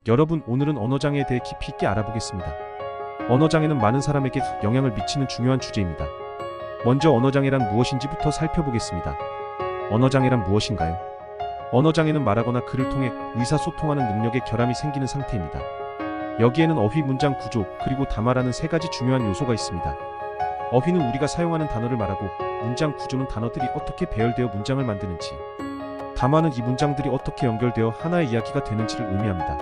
여러분, 오늘은 언어장애에 대해 깊이 있게 알아보겠습니다. 언어장애는 많은 사람에게 영향을 미치는 중요한 주제입니다. 먼저 언어장애란 무엇인지부터 살펴보겠습니다. 언어장애란 무엇인가요? 언어장애는 말하거나 글을 통해 의사소통하는 능력에 결함이 생기는 상태입니다. 여기에는 어휘, 문장 구조, 그리고 담화라는 세 가지 중요한 요소가 있습니다. 어휘는 우리가 사용하는 단어를 말하고, 문장 구조는 단어들이 어떻게 배열되어 문장을 만드는지, 담화는 이 문장들이 어떻게 연결되어 하나의 이야기가 되는지를 의미합니다.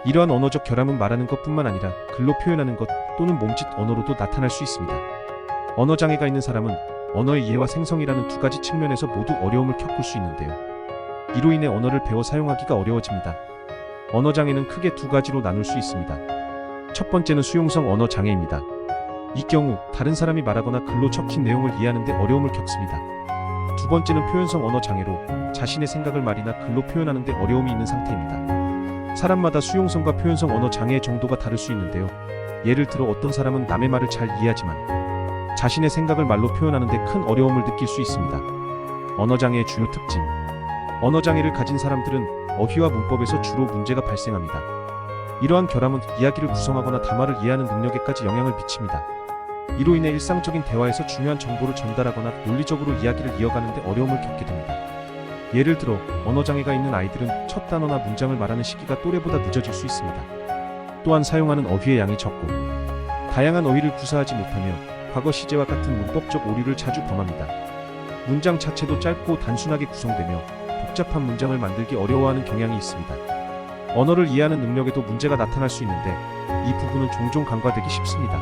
이러한 언어적 결함은 말하는 것뿐만 아니라 글로 표현하는 것 또는 몸짓 언어로도 나타날 수 있습니다. 언어장애가 있는 사람은 언어의 이해와 생성이라는 두 가지 측면에서 모두 어려움을 겪을 수 있는데요. 이로 인해 언어를 배워 사용하기가 어려워집니다. 언어장애는 크게 두 가지로 나눌 수 있습니다. 첫 번째는 수용성 언어장애입니다. 이 경우 다른 사람이 말하거나 글로 적힌 내용을 이해하는 데 어려움을 겪습니다. 두 번째는 표현성 언어장애로 자신의 생각을 말이나 글로 표현하는 데 어려움이 있는 상태입니다. 사람마다 수용성과 표현성 언어장애의 정도가 다를 수 있는데요. 예를 들어 어떤 사람은 남의 말을 잘 이해하지만 자신의 생각을 말로 표현하는 데 큰 어려움을 느낄 수 있습니다. 언어장애의 주요 특징. 언어장애를 가진 사람들은 어휘와 문법에서 주로 문제가 발생합니다. 이러한 결함은 이야기를 구성하거나 담화를 이해하는 능력에까지 영향을 미칩니다. 이로 인해 일상적인 대화에서 중요한 정보를 전달하거나 논리적으로 이야기를 이어가는 데 어려움을 겪게 됩니다. 예를 들어 언어장애가 있는 아이들은 첫 단어나 문장을 말하는 시기가 또래보다 늦어질 수 있습니다. 또한 사용하는 어휘의 양이 적고 다양한 어휘를 구사하지 못하며 과거 시제와 같은 문법적 오류를 자주 범합니다. 문장 자체도 짧고 단순하게 구성되며 복잡한 문장을 만들기 어려워하는 경향이 있습니다. 언어를 이해하는 능력에도 문제가 나타날 수 있는데 이 부분은 종종 간과되기 쉽습니다.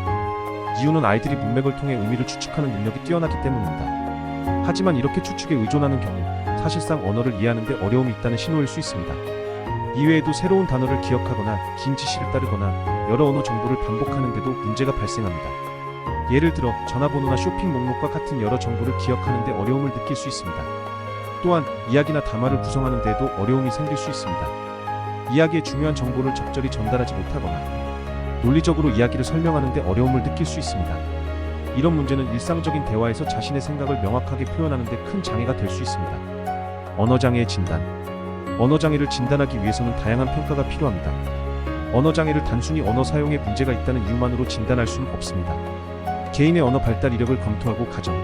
이유는 아이들이 문맥을 통해 의미를 추측하는 능력이 뛰어나기 때문입니다. 하지만 이렇게 추측에 의존하는 경우 사실상 언어를 이해하는 데 어려움이 있다는 신호일 수 있습니다. 이외에도 새로운 단어를 기억하거나 긴 지시를 따르거나 여러 언어 정보를 반복하는 데도 문제가 발생합니다. 예를 들어 전화번호나 쇼핑 목록과 같은 여러 정보를 기억하는 데 어려움을 느낄 수 있습니다. 또한 이야기나 담화를 구성하는 데에도 어려움이 생길 수 있습니다. 이야기의 중요한 정보를 적절히 전달하지 못하거나 논리적으로 이야기를 설명하는 데 어려움을 느낄 수 있습니다. 이런 문제는 일상적인 대화에서 자신의 생각을 명확하게 표현하는 데 큰 장애가 될 수 있습니다. 언어장애의 진단. 언어장애를 진단하기 위해서는 다양한 평가가 필요합니다. 언어장애를 단순히 언어 사용에 문제가 있다는 이유만으로 진단할 수는 없습니다. 개인의 언어 발달 이력을 검토하고 가정,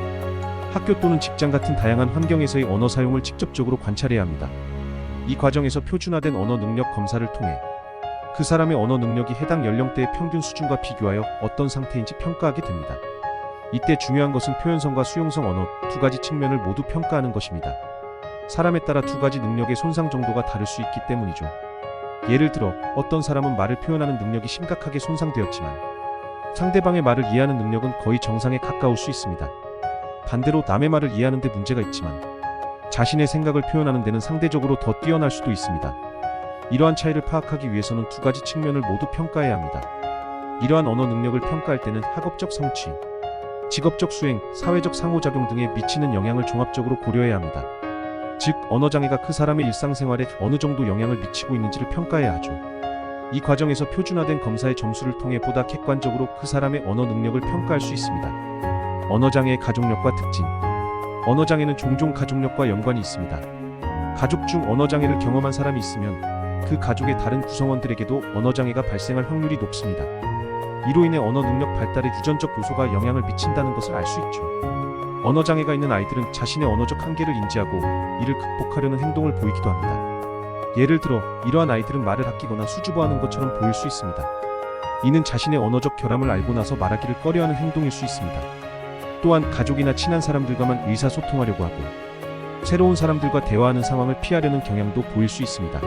학교 또는 직장 같은 다양한 환경에서의 언어 사용을 직접적으로 관찰해야 합니다. 이 과정에서 표준화된 언어 능력 검사를 통해 그 사람의 언어 능력이 해당 연령대의 평균 수준과 비교하여 어떤 상태인지 평가하게 됩니다. 이때 중요한 것은 표현성과 수용성 언어 두 가지 측면을 모두 평가하는 것입니다. 사람에 따라 두 가지 능력의 손상 정도가 다를 수 있기 때문이죠. 예를 들어 어떤 사람은 말을 표현하는 능력이 심각하게 손상되었지만 상대방의 말을 이해하는 능력은 거의 정상에 가까울 수 있습니다. 반대로 남의 말을 이해하는 데 문제가 있지만 자신의 생각을 표현하는 데는 상대적으로 더 뛰어날 수도 있습니다. 이러한 차이를 파악하기 위해서는 두 가지 측면을 모두 평가해야 합니다. 이러한 언어 능력을 평가할 때는 학업적 성취, 직업적 수행, 사회적 상호작용 등에 미치는 영향을 종합적으로 고려해야 합니다. 즉, 언어장애가 그 사람의 일상생활에 어느 정도 영향을 미치고 있는지를 평가해야 하죠. 이 과정에서 표준화된 검사의 점수를 통해 보다 객관적으로 그 사람의 언어 능력을 평가할 수 있습니다. 언어장애의 가족력과 특징. 언어장애는 종종 가족력과 연관이 있습니다. 가족 중 언어장애를 경험한 사람이 있으면 그 가족의 다른 구성원들에게도 언어장애가 발생할 확률이 높습니다. 이로 인해 언어 능력 발달에 유전적 요소가 영향을 미친다는 것을 알 수 있죠. 언어장애가 있는 아이들은 자신의 언어적 한계를 인지하고 이를 극복하려는 행동을 보이기도 합니다. 예를 들어 이러한 아이들은 말을 아끼거나 수줍어하는 것처럼 보일 수 있습니다. 이는 자신의 언어적 결함을 알고 나서 말하기를 꺼려하는 행동일 수 있습니다. 또한 가족이나 친한 사람들과만 의사소통하려고 하고 새로운 사람들과 대화하는 상황을 피하려는 경향도 보일 수 있습니다.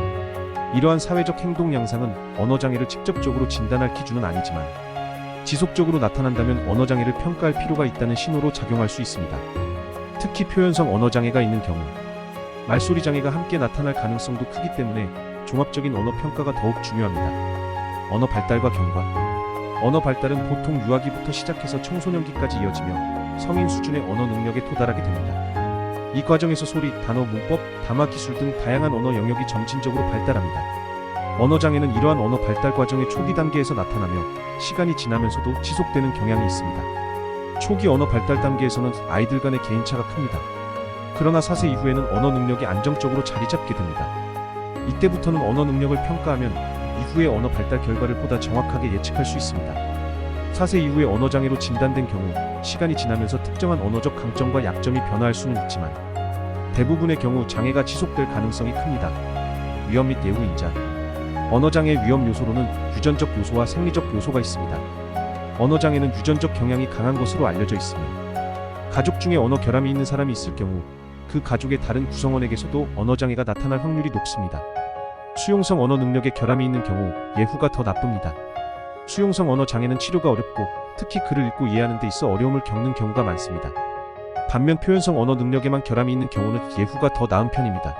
이러한 사회적 행동 양상은 언어장애를 직접적으로 진단할 기준은 아니지만 지속적으로 나타난다면 언어장애를 평가할 필요가 있다는 신호로 작용할 수 있습니다. 특히 표현성 언어장애가 있는 경우 말소리 장애가 함께 나타날 가능성도 크기 때문에 종합적인 언어 평가가 더욱 중요합니다. 언어 발달과 경과. 언어 발달은 보통 유아기부터 시작해서 청소년기까지 이어지며 성인 수준의 언어 능력에 도달하게 됩니다. 이 과정에서 소리, 단어, 문법, 담화 기술 등 다양한 언어 영역이 점진적으로 발달합니다. 언어장애는 이러한 언어 발달 과정의 초기 단계에서 나타나며 시간이 지나면서도 지속되는 경향이 있습니다. 초기 언어 발달 단계에서는 아이들 간의 개인차가 큽니다. 그러나 4세 이후에는 언어 능력이 안정적으로 자리 잡게 됩니다. 이때부터는 언어 능력을 평가하면 이후의 언어 발달 결과를 보다 정확하게 예측할 수 있습니다. 4세 이후에 언어장애로 진단된 경우 시간이 지나면서 특정한 언어적 강점과 약점이 변화할 수는 있지만 대부분의 경우 장애가 지속될 가능성이 큽니다. 위험 및 예후 인자. 언어장애 위험 요소로는 유전적 요소와 생리적 요소가 있습니다. 언어장애는 유전적 경향이 강한 것으로 알려져 있으며 가족 중에 언어 결함이 있는 사람이 있을 경우 그 가족의 다른 구성원에게서도 언어장애가 나타날 확률이 높습니다. 수용성 언어 능력에 결함이 있는 경우 예후가 더 나쁩니다. 수용성 언어 장애는 치료가 어렵고 특히 글을 읽고 이해하는 데 있어 어려움을 겪는 경우가 많습니다. 반면 표현성 언어 능력에만 결함이 있는 경우는 예후가 더 나은 편입니다.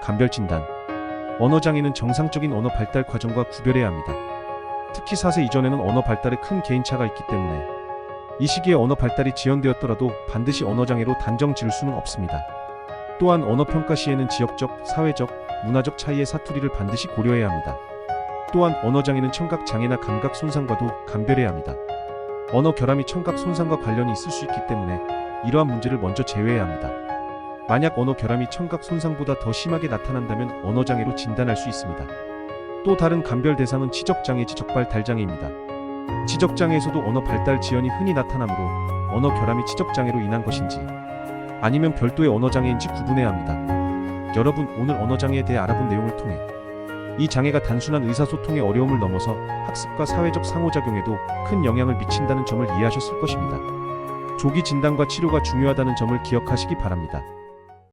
감별 진단. 언어장애는 정상적인 언어 발달 과정과 구별해야 합니다. 특히 4세 이전에는 언어 발달에 큰 개인차가 있기 때문에 이 시기에 언어 발달이 지연되었더라도 반드시 언어장애로 단정 지을 수는 없습니다. 또한 언어평가 시에는 지역적, 사회적, 문화적 차이의 사투리를 반드시 고려해야 합니다. 또한 언어장애는 청각장애나 감각 손상과도 감별해야 합니다. 언어 결함이 청각 손상과 관련이 있을 수 있기 때문에 이러한 문제를 먼저 제외해야 합니다. 만약 언어 결함이 청각 손상보다 더 심하게 나타난다면 언어장애로 진단할 수 있습니다. 또 다른 감별 대상은 지적장애, 지적발달장애입니다. 지적장애에서도 언어 발달 지연이 흔히 나타나므로 언어 결함이 지적장애로 인한 것인지 아니면 별도의 언어장애인지 구분해야 합니다. 여러분, 오늘 언어장애에 대해 알아본 내용을 통해 이 장애가 단순한 의사소통의 어려움을 넘어서 학습과 사회적 상호작용에도 큰 영향을 미친다는 점을 이해하셨을 것입니다. 조기 진단과 치료가 중요하다는 점을 기억하시기 바랍니다.